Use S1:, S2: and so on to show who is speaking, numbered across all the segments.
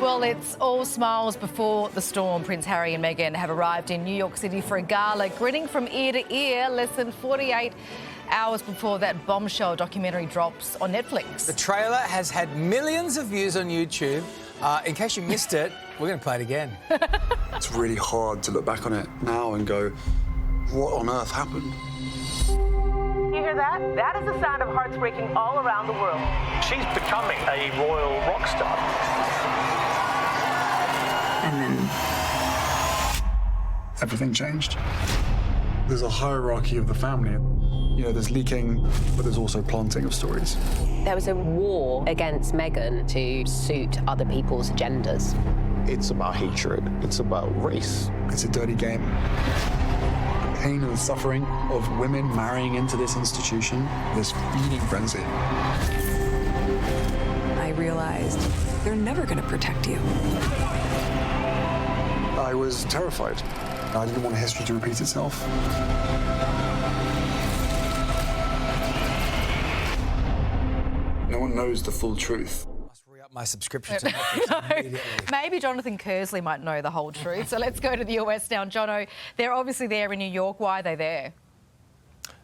S1: Well, it's all smiles before the storm. Prince Harry and Meghan have arrived in New York City for a gala, grinning from ear to ear, less than 48 hours before that bombshell documentary drops on Netflix.
S2: The trailer has had millions of views on YouTube. In case you missed it, we're going to play it again.
S3: It's really hard to look back on it now and go, what on earth happened?
S1: You hear that? That is the sound of hearts breaking all around the world.
S4: She's becoming a royal rock star.
S5: And then
S3: Everything changed. There's a hierarchy of the family. You know, there's leaking, but there's also planting of stories.
S6: There was a war against Meghan to suit other people's agendas.
S7: It's about hatred. It's about race.
S3: It's a dirty game. The pain and the suffering of women marrying into this institution, this feeding frenzy.
S5: I realized they're never going to protect you.
S3: I was terrified. I didn't want history to repeat itself. No one knows the full truth.
S2: I must re-up my subscription to Netflix immediately.
S1: Maybe Jonathan Kersley might know the whole truth. So let's go to the US now. Jono, they're obviously there in New York. Why are they there?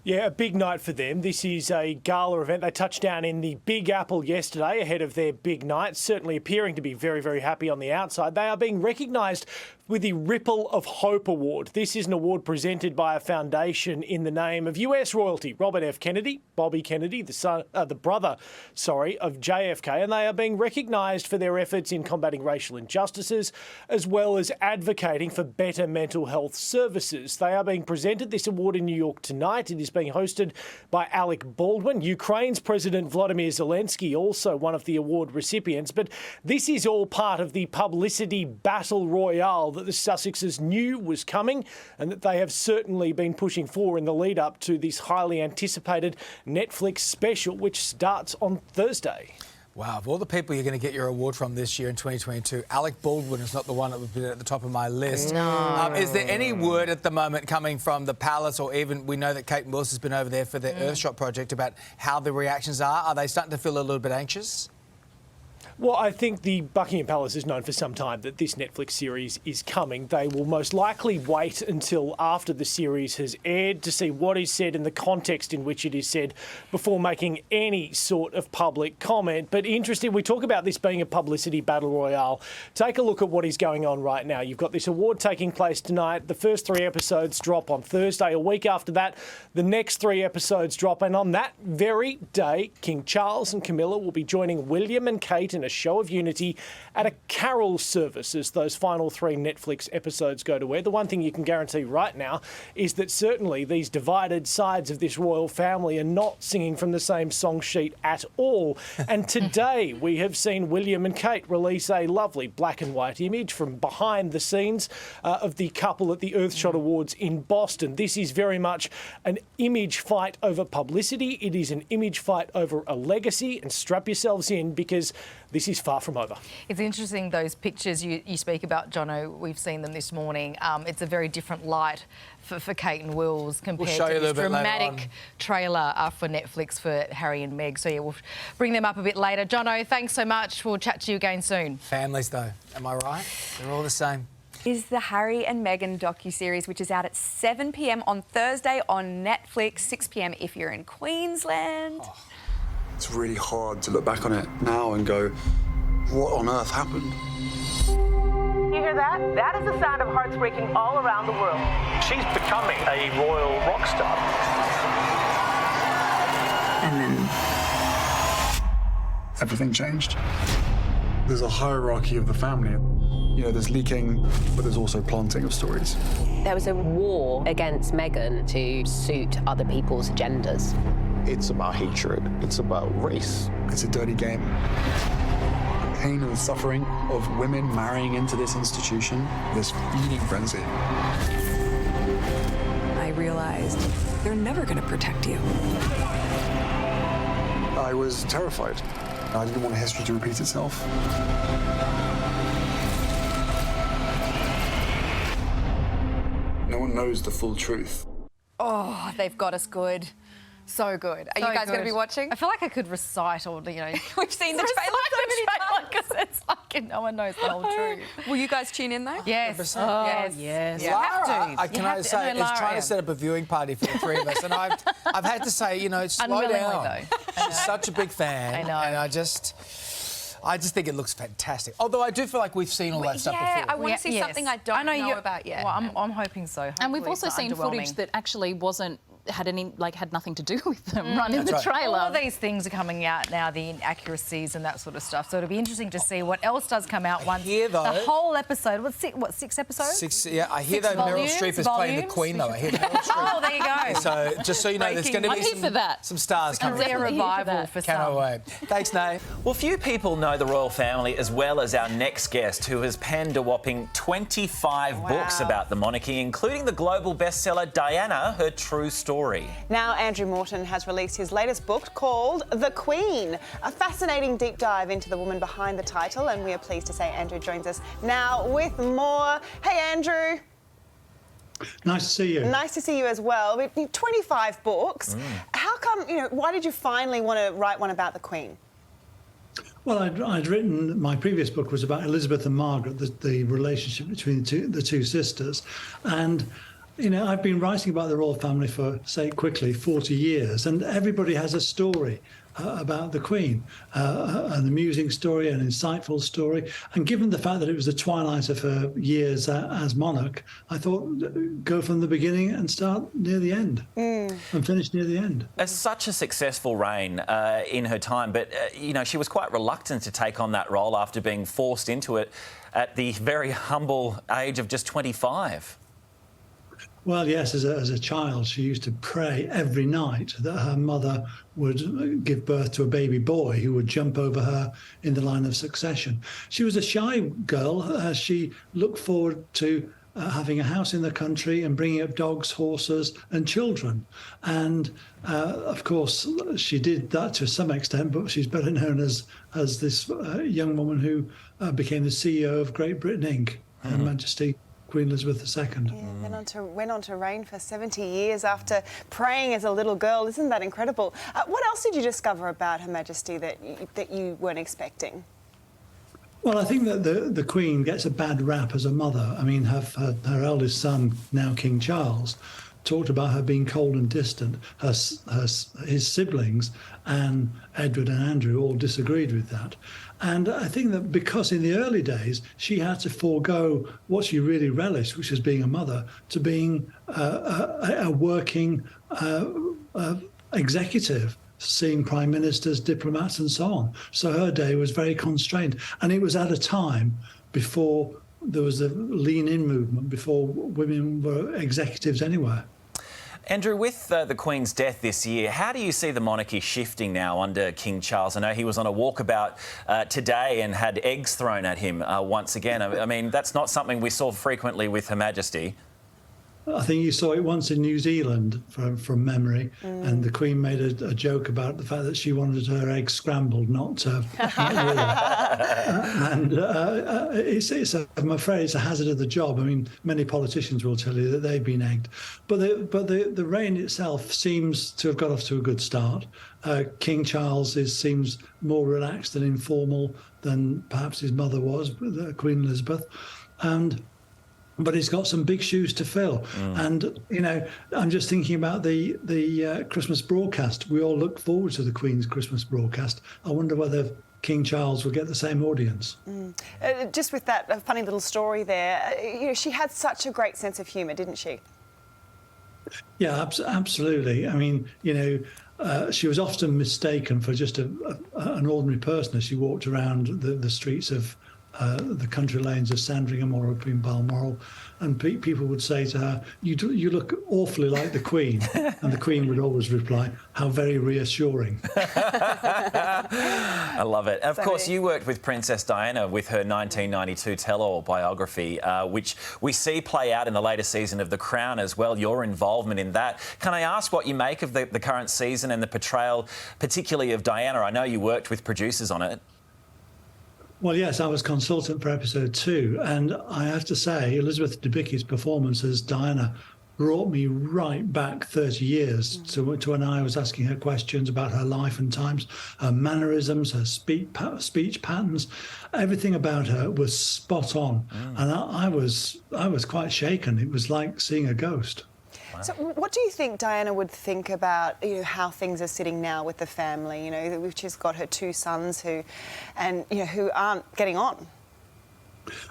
S8: Yeah, a big night for them. This is a gala event. They touched down in the Big Apple yesterday ahead of their big night, certainly appearing to be very, very happy on the outside. They are being recognised with the Ripple of Hope Award. This is an award presented by a foundation in the name of US royalty, Robert F. Kennedy, Bobby Kennedy, the brother of JFK, and they are being recognised for their efforts in combating racial injustices, as well as advocating for better mental health services. They are being presented this award in New York tonight. It is being hosted by Alec Baldwin. Ukraine's President Vladimir Zelensky, also one of the award recipients. But this is all part of the publicity battle royale that the Sussexes knew was coming and that they have certainly been pushing for in the lead up to this highly anticipated Netflix special, which starts on Thursday.
S2: Wow, of all the people you're going to get your award from this year in 2022, Alec Baldwin is not the one that would be at the top of my list.
S1: No.
S2: Is there any word at the moment coming from the palace, or even we know that Kate Mills has been over there for the Earthshot project, about how the reactions are? Are they starting to feel a little bit anxious?
S8: Well, I think the Buckingham Palace has known for some time that this Netflix series is coming. They will most likely wait until after the series has aired to see what is said and the context in which it is said before making any sort of public comment. But interesting, we talk about this being a publicity battle royale. Take a look at what is going on right now. You've got this award taking place tonight. The first 3 episodes drop on Thursday. A week after that, the next 3 episodes drop. And on that very day, King Charles and Camilla will be joining William and Kate in a show of unity at a carol service as those final 3 Netflix episodes go to air. The one thing you can guarantee right now is that certainly these divided sides of this royal family are not singing from the same song sheet at all. And today we have seen William and Kate release a lovely black and white image from behind the scenes of the couple at the Earthshot Awards in Boston. This is very much an image fight over publicity. It is an image fight over a legacy, and strap yourselves in because this is far from over.
S1: It's interesting, those pictures you speak about, Jono. We've seen them this morning. It's a very different light for Kate and Wills compared to this dramatic trailer for Netflix for Harry and Meg. So, yeah, we'll bring them up a bit later. Jono, thanks so much. We'll chat to you again soon.
S2: Families, though, am I right? They're all the same.
S9: Is the Harry and Meghan docu-series, which is out at 7 p.m. on Thursday on Netflix, 6 p.m. if you're in Queensland.
S3: Oh. It's really hard to look back on it now and go, what on earth happened?
S1: You hear that? That is the sound of hearts breaking all around the world.
S4: She's becoming a royal rock star.
S5: And then
S3: Everything changed. There's a hierarchy of the family. You know, there's leaking, but there's also planting of stories.
S6: There was a war against Meghan to suit other people's agendas.
S7: It's about hatred. It's about race.
S3: It's a dirty game. The pain and the suffering of women marrying into this institution, this feeding frenzy.
S5: I realized they're never going to protect you.
S3: I was terrified. I didn't want history to repeat itself. No one knows the full truth.
S9: Oh, they've got us good. So good. Are you guys going to be watching?
S1: I feel like I could recite all the,
S9: We've seen the trailer so many times.
S1: It's like No one knows the whole truth.
S9: Will you guys tune in though?
S1: Yes.
S2: 100%.
S1: Yes.
S2: Yeah.
S1: You have to.
S2: Can I say, is trying to set up a viewing party for the three of us, and I've had to say, slow down.
S1: Though.
S2: She's such a big fan.
S1: I know.
S2: And I just think it looks fantastic. Although I do feel like we've seen all that stuff before.
S9: I want to see something I don't know about yet.
S1: Well, I'm hoping so.
S10: And we've also seen footage that actually had nothing to do with them run in the trailer.
S1: All these things are coming out now, the inaccuracies and that sort of stuff. So it'll be interesting to see what else does come out once the whole episode. What, 6 episodes?
S2: 6, yeah. I hear that Meryl Streep is playing the Queen, though. I hear Meryl Streep.
S1: Oh, there you go.
S2: So just so you know, there's going to be some stars coming.
S1: A revival for some.
S2: Cannot wait. Thanks, Nate.
S11: Well, few people know the royal family as well as our next guest, who has penned a whopping 25 books about the monarchy, including the global bestseller Diana, Her True Story.
S12: Now, Andrew Morton has released his latest book called The Queen, a fascinating deep dive into the woman behind the title, and we are pleased to say Andrew joins us now with more. Hey, Andrew.
S13: Nice to see you.
S12: Nice to see you as well. 25 books. How come, why did you finally want to write one about the Queen?
S13: Well, I'd written, my previous book was about Elizabeth and Margaret, the relationship between the two sisters, and I've been writing about the royal family for, say, quickly, 40 years, and everybody has a story about the Queen, an amusing story, an insightful story. And given the fact that it was the twilight of her years as monarch, I thought go from the beginning and start near the end and finish near the end.
S11: As such a successful reign in her time, but, she was quite reluctant to take on that role after being forced into it at the very humble age of just 25.
S13: Well, yes, as a child, she used to pray every night that her mother would give birth to a baby boy who would jump over her in the line of succession. She was a shy girl. She looked forward to having a house in the country and bringing up dogs, horses and children. And, of course, she did that to some extent, but she's better known as this young woman who became the CEO of Great Britain Inc., Her Majesty Queen Elizabeth II.
S12: Yeah, went on to reign for 70 years after praying as a little girl. Isn't that incredible? What else did you discover about Her Majesty that you weren't expecting?
S13: Well, I think that the Queen gets a bad rap as a mother. I mean, her eldest son, now King Charles, talked about her being cold and distant. His siblings, Anne, Edward and Andrew, all disagreed with that. And I think that because in the early days she had to forego what she really relished, which was being a mother, to being a working executive, seeing prime ministers, diplomats and so on. So her day was very constrained. And it was at a time before there was a lean-in movement, before women were executives anywhere.
S11: Andrew, with the Queen's death this year, how do you see the monarchy shifting now under King Charles? I know he was on a walkabout today and had eggs thrown at him once again. I mean, that's not something we saw frequently with Her Majesty.
S13: I think you saw it once in New Zealand from memory, and the Queen made a joke about the fact that she wanted her eggs scrambled, not raw. And I'm afraid it's a hazard of the job. I mean, many politicians will tell you that they've been egged, but the reign itself seems to have got off to a good start. King Charles seems more relaxed and informal than perhaps his mother was, Queen Elizabeth, but he's got some big shoes to fill. And, I'm just thinking about the Christmas broadcast. We all look forward to the Queen's Christmas broadcast. I wonder whether King Charles will get the same audience.
S12: Just with that funny little story there, she had such a great sense of humour, didn't she?
S13: Yeah, absolutely. I mean, she was often mistaken for just an ordinary person as she walked around the streets of the country lanes of Sandringham or up in Balmoral, and people would say to her, you look awfully like the Queen. And the Queen would always reply, how very reassuring.
S11: I love it. Of course, you worked with Princess Diana with her 1992 tell-all biography, which we see play out in the latest season of The Crown as well, your involvement in that. Can I ask what you make of the current season and the portrayal, particularly of Diana? I know you worked with producers on it.
S13: Well, yes, I was consultant for episode 2, and I have to say Elizabeth Debicki's performance as Diana brought me right back 30 years to when I was asking her questions about her life and times, her mannerisms, her speech patterns. Everything about her was spot on, and I was quite shaken. It was like seeing a ghost.
S12: Wow. So, what do you think Diana would think about, how things are sitting now with the family? She's got her 2 sons who aren't getting on.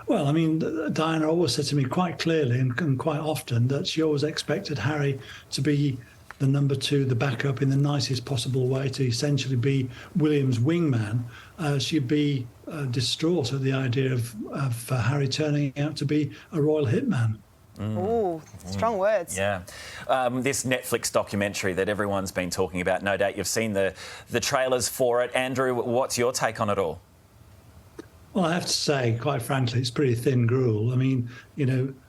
S13: Well, I mean, Diana always said to me quite clearly and quite often that she always expected Harry to be the number 2, the backup, in the nicest possible way, to essentially be William's wingman. She'd be distraught at the idea of Harry turning out to be a royal hitman.
S12: Ooh, strong words.
S11: Yeah. This Netflix documentary that everyone's been talking about, no doubt you've seen the trailers for it. Andrew, what's your take on it all?
S13: Well, I have to say, quite frankly, it's pretty thin gruel. I mean,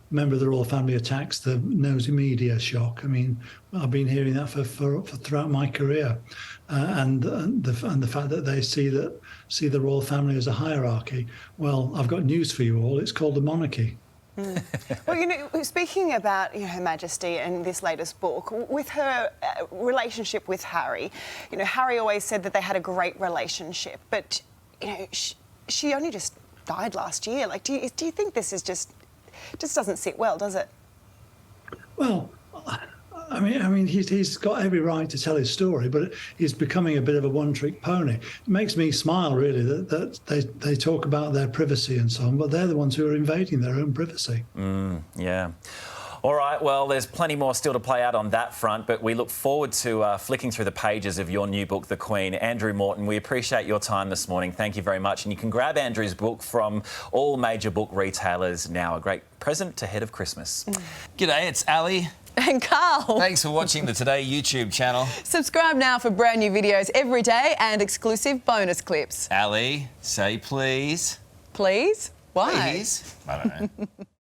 S13: member of the royal family attacks, the nosy media shock. I mean, I've been hearing that for throughout my career, and the fact that they see the royal family as a hierarchy. Well, I've got news for you all. It's called the monarchy.
S12: Well, speaking about Her Majesty and this latest book, with her relationship with Harry, Harry always said that they had a great relationship, but she only just died last year. Like, do you think this is just doesn't sit well, does it?
S13: Well, I mean, he's got every right to tell his story, but he's becoming a bit of a one-trick pony. It makes me smile, really, that they talk about their privacy and so on, but they're the ones who are invading their own privacy.
S11: Yeah. All right, well, there's plenty more still to play out on that front, but we look forward to flicking through the pages of your new book, The Queen. Andrew Morton, we appreciate your time this morning. Thank you very much. And you can grab Andrew's book from all major book retailers now. A great present ahead of Christmas.
S14: G'day, it's Ali.
S15: And Karl.
S14: Thanks for watching the Today YouTube channel.
S15: Subscribe now for brand new videos every day and exclusive bonus clips.
S14: Ali, say please.
S15: Please? Why?
S14: Please? I don't know.